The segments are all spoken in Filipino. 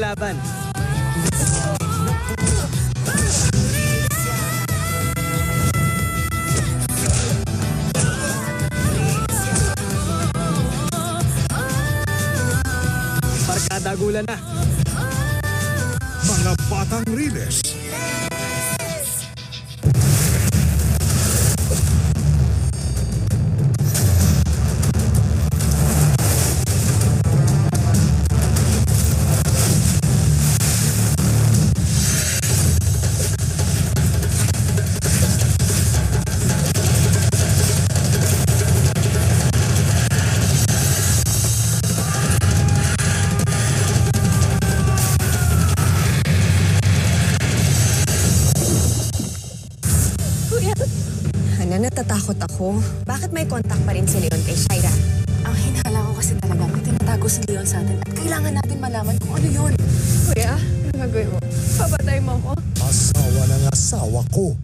laban. Barkada na. Mga batang Riles. Natatakot ako. Bakit may contact pa rin si Leon kay Shaira? Ang hinala ko kasi talaga may tinatago si Leon sa atin at kailangan natin malaman kung ano yun. Kuya, ano gagawin mo? Papatay mo ako? Asawa ng asawa ko.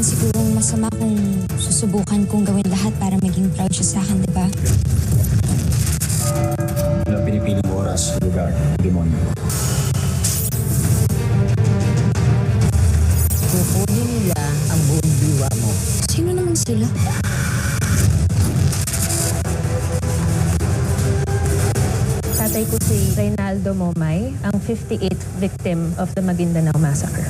Sigurong masama kung susubukan kong gawin lahat para maging proud siya sa akin, di ba? Walang pinipiling oras, lugar, demonyo. Kukunin nila ang buong diwa mo. Sino naman sila? Tatay ko si Reynaldo Momay, ang 58th victim of the Maguindanao Massacre.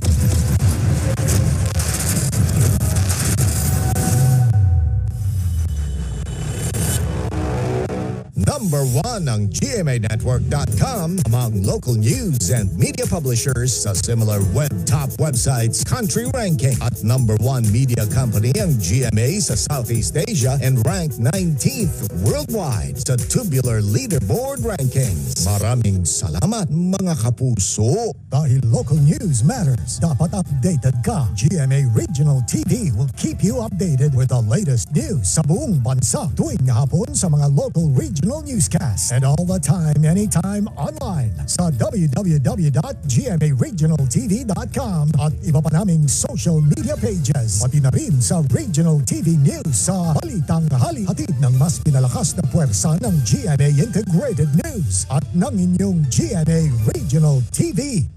Number 1 ang GMAnetwork.com among local news and media publishers sa similar web top websites country ranking. At number 1 media company ang GMA sa Southeast Asia and ranked 19th worldwide sa Tubular Leaderboard Rankings. Maraming salamat mga kapuso. Dahil local news matters, dapat updated ka. GMA Regional TV will keep you updated with the latest news sa buong bansa tuwing hapon sa mga local regional newscast and all the time, anytime, online sa www.gmaregionaltv.com at iba pa naming social media pages. Pati na rin sa Regional TV News sa Balitang Hali. Hatid ng mas pinalakas na puwersa ng GMA Integrated News at ng inyong GMA Regional TV.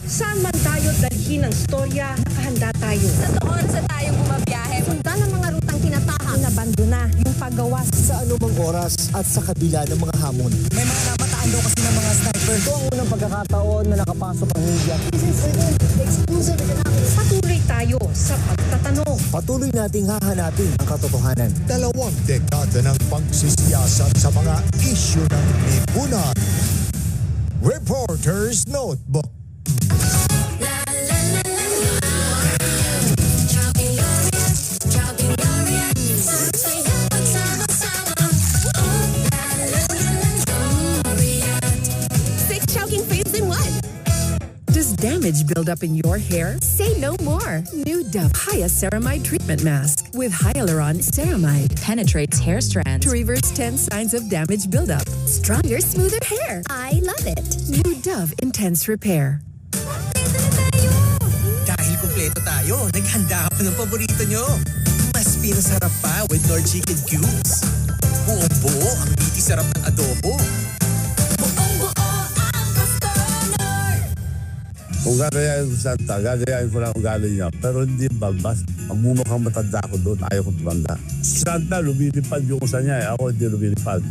Saan man tayo dalhin ang storya, nakahanda tayo. Sa oras na tayong bumabiyahe, punta ng mga rutang tinatahak. Inabandona yung paggawas Sa anumang oras at sa kabila ng mga hamon. May mga namataan daw kasi ng mga sniper. Ito ang unang pagkakataon na nakapasok ang media. exclusive economics. Patuloy tayo sa pagtatanong. Patuloy nating hahanapin ang katotohanan. 2 dekada ng pagsisiyasat sa mga isyu ng lipunan. Reporter's Notebook. Damage buildup in your hair? Say no more. New Dove Hyaluronic Treatment Mask with Hyaluron-Ceramide penetrates hair strands to reverse 10 signs of damage buildup. Stronger, smoother hair. I love it. New Dove Intense Repair. Dahil kumpleto tayo, naghanda pa ng paborito nyo. Mas pinasarap pa with Lord Chicken Cubes. Buong-buo ang meaty sarap ng adobo. Kung gagayain ko Santa, gagayain ko lang ang galing niya. Pero hindi balbas. Ang mumukhang matanda ko doon, ayaw ko tumanda. Santa, lumilipad yung usa niya. Ako hindi lumilipad.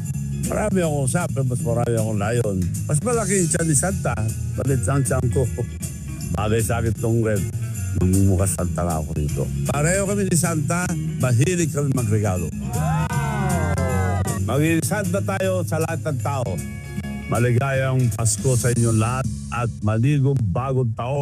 Marami akong usap, mas marami akong layon. Mas malaki yung tiyan ni Santa. Balit ang tiyan ko. Bagay sa akin itong red. Mamumukha Santa nga ako dito. Pareho kami ni Santa, mahilig kami magregalo. Maging Santa tayo sa lahat ng tao. Maligayang Pasko sa inyong lahat at maligong bagong taon.